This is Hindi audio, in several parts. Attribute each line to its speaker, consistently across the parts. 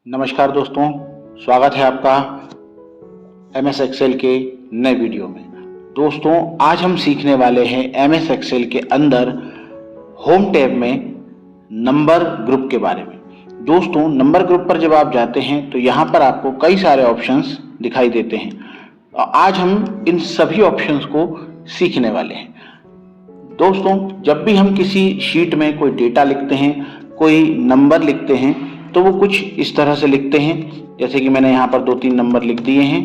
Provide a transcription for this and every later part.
Speaker 1: नमस्कार दोस्तों, स्वागत है आपका MS एक्सेल के नए वीडियो में। दोस्तों, आज हम सीखने वाले हैं MS एक्सेल के अंदर होम टैब में नंबर ग्रुप के बारे में। दोस्तों, नंबर ग्रुप पर जब आप जाते हैं तो यहाँ पर आपको कई सारे ऑप्शंस दिखाई देते हैं। आज हम इन सभी ऑप्शंस को सीखने वाले हैं। दोस्तों, जब भी हम किसी शीट में कोई डेटा लिखते हैं, कोई नंबर लिखते हैं, तो वो कुछ इस तरह से लिखते हैं। जैसे कि मैंने यहाँ पर 2-3 नंबर लिख दिए हैं,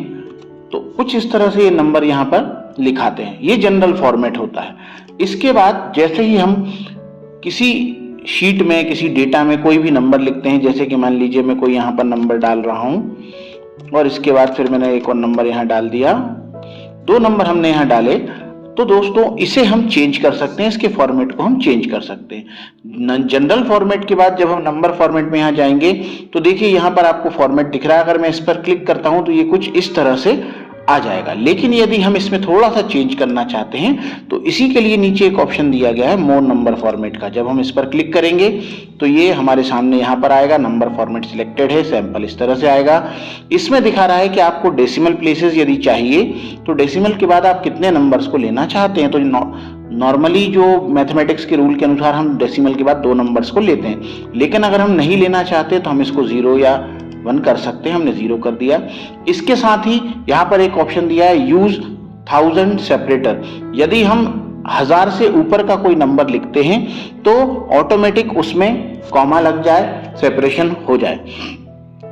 Speaker 1: तो कुछ इस तरह से ये नंबर यहाँ पर लिखाते हैं। ये जनरल फॉर्मेट होता है। इसके बाद जैसे ही हम किसी शीट में, किसी डेटा में कोई भी नंबर लिखते हैं, जैसे कि मान लीजिए मैं कोई यहाँ पर नंबर डाल रहा हूँ और इसके बाद फिर मैंने एक और नंबर यहाँ डाल दिया, 2 नंबर हमने यहाँ डाले, तो दोस्तों इसे हम चेंज कर सकते हैं, इसके फॉर्मेट को हम चेंज कर सकते हैं। जनरल फॉर्मेट के बाद जब हम नंबर फॉर्मेट में यहाँ जाएंगे तो देखिए यहाँ पर आपको फॉर्मेट दिख रहा है। अगर मैं इस पर क्लिक करता हूँ तो ये कुछ इस तरह से आ जाएगा। लेकिन यदि हम इसमें थोड़ा सा चेंज करना चाहते हैं तो इसी के लिए नीचे एक ऑप्शन दिया गया है मोर नंबर फॉर्मेट का। जब हम इस पर क्लिक करेंगे तो ये हमारे सामने यहाँ पर आएगा, नंबर फॉर्मेट सिलेक्टेड है, सैंपल इस तरह से आएगा। इसमें दिखा रहा है कि आपको डेसिमल प्लेसेस यदि चाहिए तो डेसिमल के बाद आप कितने नंबर्स को लेना चाहते हैं। तो नॉर्मली जो मैथमेटिक्स के रूल के अनुसार हम डेसिमल के बाद 2 नंबर्स को लेते हैं, लेकिन अगर हम नहीं लेना चाहते तो हम इसको 0 या 1 कर सकते हैं। हमने 0 कर दिया। इसके साथ ही यहाँ पर एक ऑप्शन दिया है यूज 1000 सेपरेटर। यदि हम 1000 से ऊपर का कोई नंबर लिखते हैं तो ऑटोमेटिक उसमें कॉमा लग जाए, सेपरेशन हो जाए।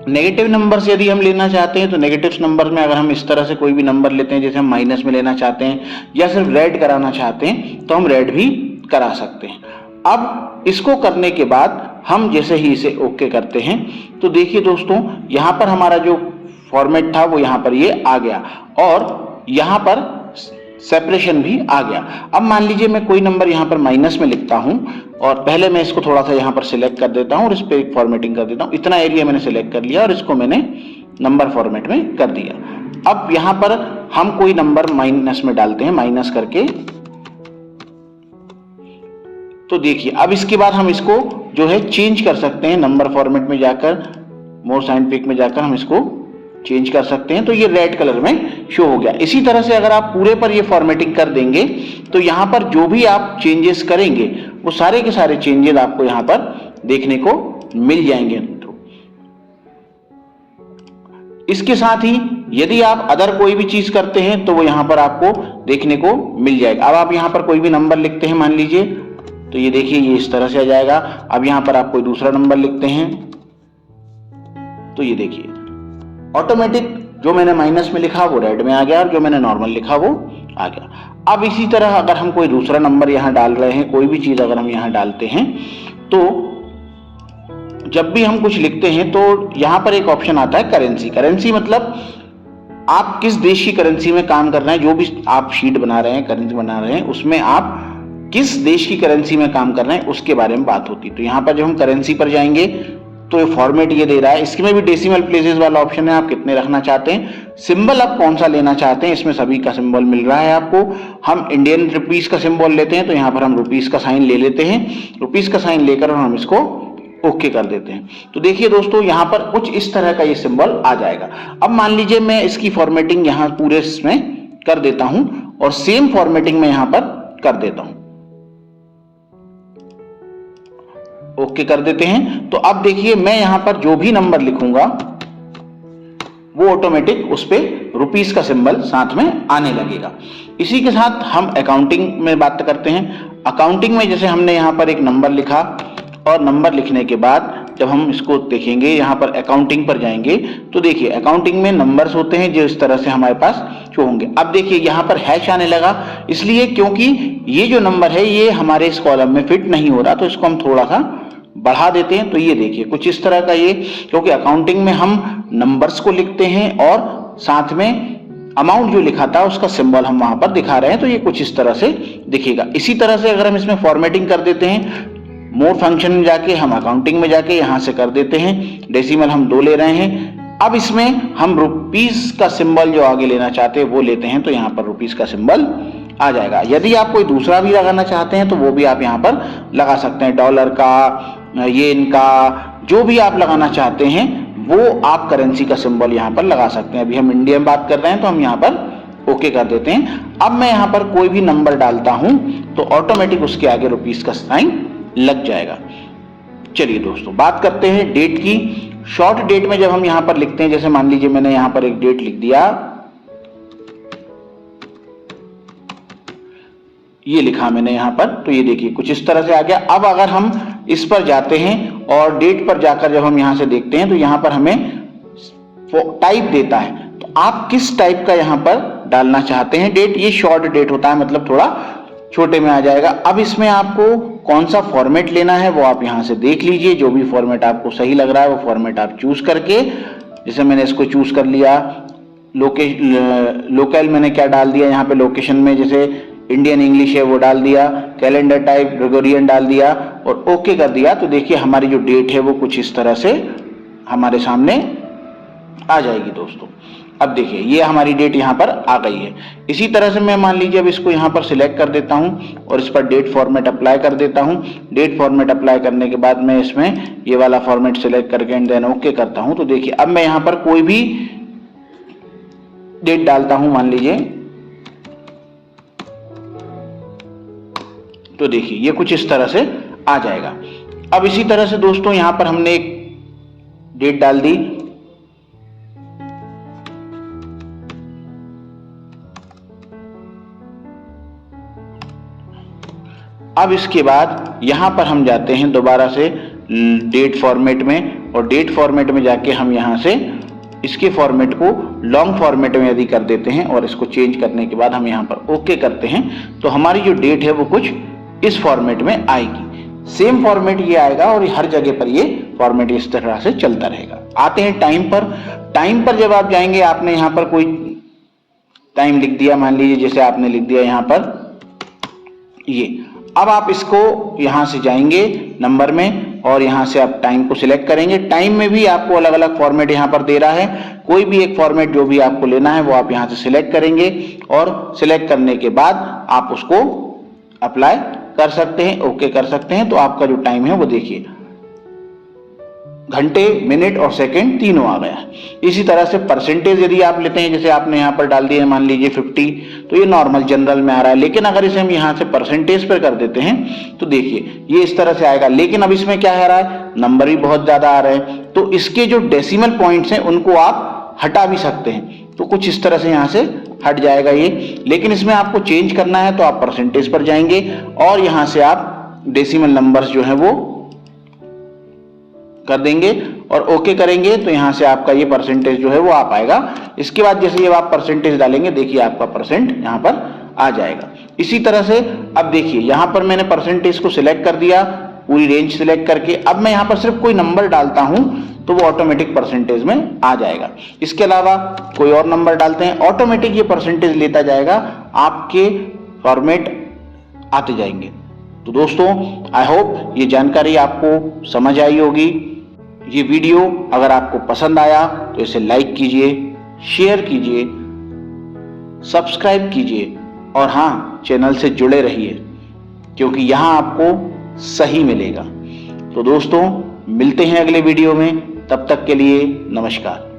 Speaker 1: नेगेटिव नंबर्स यदि हम लेना चाहते हैं तो नेगेटिव नंबर में अगर हम इस तरह से कोई भी नंबर लेते हैं, जैसे हम माइनस में लेना चाहते हैं या सिर्फ रेड कराना चाहते हैं, तो हम रेड भी करा सकते हैं। अब इसको करने के बाद हम जैसे ही इसे ओके करते हैं तो देखिए दोस्तों, यहाँ पर हमारा जो फॉर्मेट था वो यहाँ पर ये आ गया और यहाँ पर सेपरेशन भी आ गया। अब मान लीजिए मैं कोई नंबर यहाँ पर माइनस में लिखता हूँ और पहले मैं इसको थोड़ा सा यहाँ पर सिलेक्ट कर देता हूँ और इस पर एक फॉर्मेटिंग कर देता हूँ। इतना एरिया मैंने सिलेक्ट कर लिया और इसको मैंने नंबर फॉर्मेट में कर दिया। अब यहाँ पर हम कोई नंबर माइनस में डालते हैं, माइनस करके, तो देखिए अब इसके बाद हम इसको जो है चेंज कर सकते हैं। नंबर फॉर्मेट में जाकर, मोर साइंटिफिक में जाकर हम इसको चेंज कर सकते हैं। तो ये रेड कलर में शो हो गया। इसी तरह से अगर आप पूरे पर ये फॉर्मेटिंग कर देंगे तो यहाँ पर जो भी आप चेंजेस करेंगे वो सारे के सारे चेंजेस आपको यहाँ पर देखने को मिल जाएंगे। तो इसके साथ ही यदि आप अदर कोई भी चीज करते हैं तो वो यहाँ पर आपको देखने को मिल जाएगा। अब आप यहाँ पर कोई भी नंबर लिखते हैं मान लीजिए, तो ये देखिए ये इस तरह से आ जाएगा। अब यहाँ पर आप कोई दूसरा नंबर लिखते हैं तो ये देखिए ऑटोमेटिक जो मैंने माइनस में लिखा वो रेड में आ गया और जो मैंने नॉर्मल लिखा वो आ गया। अब इसी तरह अगर हम कोई दूसरा नंबर यहाँ डाल रहे हैं, कोई भी चीज अगर हम यहाँ डालते हैं, तो जब भी हम कुछ लिखते हैं तो यहाँ पर एक ऑप्शन आता है करेंसी। करेंसी मतलब आप किस देश की करेंसी में काम कर रहे हैं। जो भी आप शीट बना रहे हैं, करेंसी बना रहे हैं, उसमें आप किस देश की करेंसी में काम कर रहे हैं उसके बारे में बात होती है। तो यहाँ पर जब हम करेंसी पर जाएंगे तो ये फॉर्मेट ये दे रहा है। इसमें भी डेसिमल प्लेसेस वाला ऑप्शन है, आप कितने रखना चाहते हैं। सिंबल आप कौन सा लेना चाहते हैं, इसमें सभी का सिंबल मिल रहा है आपको। हम इंडियन रुपीस का सिंबल लेते हैं तो यहाँ पर हम रुपीस का साइन ले लेते हैं। रुपीस का साइन लेकर हम इसको ओके कर देते हैं। तो देखिए दोस्तों, यहाँ पर कुछ इस तरह का ये सिंबल आ जाएगा। अब मान लीजिए मैं इसकी फॉर्मेटिंग यहाँ पूरे इसमें कर देता हूँ और सेम फॉर्मेटिंग में यहाँ पर कर देता हूँ, ओके कर देते हैं। तो अब देखिए मैं यहां पर जो भी नंबर लिखूंगा वो ऑटोमेटिक उस पे रुपीस का सिंबल साथ में आने लगेगा। इसी के साथ हम अकाउंटिंग में बात करते हैं। अकाउंटिंग में जैसे हमने यहां पर एक नंबर लिखा और नंबर लिखने के बाद जब हम इसको देखेंगे, यहाँ पर अकाउंटिंग पर जाएंगे तो देखिए अकाउंटिंग में नंबर्स होते हैं जो इस तरह से हमारे पास शो होंगे। अब देखिए यहाँ पर हैश आने लगा, इसलिए क्योंकि ये जो नंबर है ये हमारे इस कॉलम में फिट नहीं हो रहा, तो इसको हम थोड़ा सा बढ़ा देते हैं। तो ये देखिए कुछ इस तरह का ये, क्योंकि अकाउंटिंग में हम नंबर्स को लिखते हैं और साथ में अमाउंट जो लिखा था उसका सिंबल हम वहां पर दिखा रहे हैं, तो ये कुछ इस तरह से दिखेगा। इसी तरह से अगर हम इसमें फॉर्मेटिंग कर देते हैं, मोर फंक्शन में जाके हम अकाउंटिंग में जाके यहां से कर देते हैं, डेसिमल हम 2 ले रहे हैं। अब इसमें हम रुपीस का सिंबल जो आगे लेना चाहते हैं वो लेते हैं, तो यहाँ पर रुपीस का सिंबल आ जाएगा। यदि आप कोई दूसरा भी लगाना चाहते हैं तो वो भी आप यहाँ पर लगा सकते हैं, डॉलर का, येन का, जो भी आप लगाना चाहते हैं वो आप करेंसी का सिंबल यहाँ पर लगा सकते हैं। अभी हम इंडिया में बात कर रहे हैं तो हम यहाँ पर ओके कर देते हैं। अब मैं यहाँ पर कोई भी नंबर डालता हूं तो ऑटोमेटिक उसके आगे रुपीस का साइन लग जाएगा। चलिए दोस्तों, बात करते हैं डेट की। शॉर्ट डेट में जब हम यहाँ पर लिखते हैं, जैसे मान लीजिए मैंने यहाँ पर एक डेट लिख दिया, ये लिखा मैंने यहाँ पर, तो ये देखिए कुछ इस तरह से आ गया। अब अगर हम इस पर जाते हैं और डेट पर जाकर जब हम यहाँ से देखते हैं तो यहाँ पर हमें टाइप देता है। तो आप किस टाइप का यहाँ पर डालना चाहते हैं डेट, ये शॉर्ट डेट होता है, मतलब थोड़ा छोटे में आ जाएगा। अब इसमें आपको कौन सा फॉर्मेट लेना है वो आप यहाँ से देख लीजिए। जो भी फॉर्मेट आपको सही लग रहा है वो फॉर्मेट आप चूज करके, जैसे मैंने इसको चूज कर लिया। लोकल मैंने क्या डाल दिया यहाँ पे, लोकेशन में जैसे इंडियन इंग्लिश है वो डाल दिया, कैलेंडर टाइप ग्रेगोरियन डाल दिया और ओके कर दिया। तो देखिए हमारी जो डेट है वो कुछ इस तरह से हमारे सामने आ जाएगी दोस्तों। अब देखिए ये हमारी डेट यहाँ पर आ गई है। इसी तरह से मैं मान लीजिए अब इसको यहाँ पर सिलेक्ट कर देता हूँ और इस पर डेट फॉर्मेट अप्लाई कर देता हूँ। डेट फॉर्मेट अप्लाई करने के बाद मैं इसमें ये वाला फॉर्मेट सिलेक्ट करके एंड देन ओके करता हूँ। तो देखिए अब मैं यहाँ पर कोई भी डेट डालता हूँ, मान लीजिए, तो देखिए ये कुछ इस तरह से आ जाएगा। अब इसी तरह से दोस्तों यहां पर हमने एक डेट डाल दी, अब इसके बाद यहां पर हम जाते हैं दोबारा से डेट फॉर्मेट में, और डेट फॉर्मेट में जाके हम यहां से इसके फॉर्मेट को लॉन्ग फॉर्मेट में यदि कर देते हैं और इसको चेंज करने के बाद हम यहां पर ओके करते हैं तो हमारी जो डेट है वो कुछ इस फॉर्मेट में आएगी। सेम फॉर्मेट ये आएगा और हर जगह पर ये फॉर्मेट इस तरह से चलता रहेगा। आते हैं टाइम पर। टाइम पर जब आप जाएंगे, आपने यहाँ पर कोई टाइम लिख दिया, मान लीजिए जैसे आपने लिख दिया यहाँ पर ये। अब आप इसको यहाँ से जाएंगे नंबर में और यहाँ से आप टाइम को सिलेक्ट करेंगे। टाइम में भी आपको अलग अलग फॉर्मेट यहाँ पर दे रहा है, कोई भी एक फॉर्मेट जो भी आपको लेना है वो आप यहाँ से सिलेक्ट करेंगे और सिलेक्ट करने के बाद आप उसको अप्लाई कर सकते हैं, ओके कर सकते हैं। तो आपका जो टाइम है वो देखिए घंटे, मिनट और सेकंड तीनों आ गया। इसी तरह से परसेंटेज यदि आप लेते हैं, जैसे आपने यहाँ पर डाल दिया मान लीजिए 50, तो ये नॉर्मल जनरल में आ रहा है। लेकिन अगर इसे हम यहाँ से परसेंटेज पर कर देते हैं तो देखिए ये इस तरह से आएगा। लेकिन अब इसमें क्या आ रहा है, नंबर भी बहुत ज्यादा आ रहे हैं, तो इसके जो डेसिमल पॉइंट्स हैं उनको आप हटा भी सकते हैं। तो कुछ इस तरह से यहाँ से हट जाएगा ये। लेकिन इसमें आपको चेंज करना है तो आप परसेंटेज पर जाएंगे और यहाँ से आप डेसिमल नंबर्स जो है वो कर देंगे और ओके करेंगे तो यहाँ से आपका ये परसेंटेज जो है वो आ पाएगा। इसके बाद जैसे ये आप परसेंटेज डालेंगे, देखिए आपका परसेंट यहाँ पर आ जाएगा। इसी तरह से अब देखिए यहाँ पर मैंने परसेंटेज को सिलेक्ट कर दिया, पूरी रेंज सिलेक्ट करके। अब मैं यहाँ पर सिर्फ कोई नंबर डालता हूं तो वो ऑटोमेटिक परसेंटेज में आ जाएगा। इसके अलावा कोई और नंबर डालते हैं, ऑटोमेटिक ये परसेंटेज लेता जाएगा, आपके फॉर्मेट आते जाएंगे। तो दोस्तों आई होप ये जानकारी आपको समझ आई होगी। ये वीडियो अगर आपको पसंद आया तो इसे लाइक कीजिए, शेयर कीजिए, सब्सक्राइब कीजिए और हाँ, चैनल से जुड़े रहिए क्योंकि यहाँ आपको सही मिलेगा। तो दोस्तों मिलते हैं अगले वीडियो में, तब तक के लिए नमस्कार।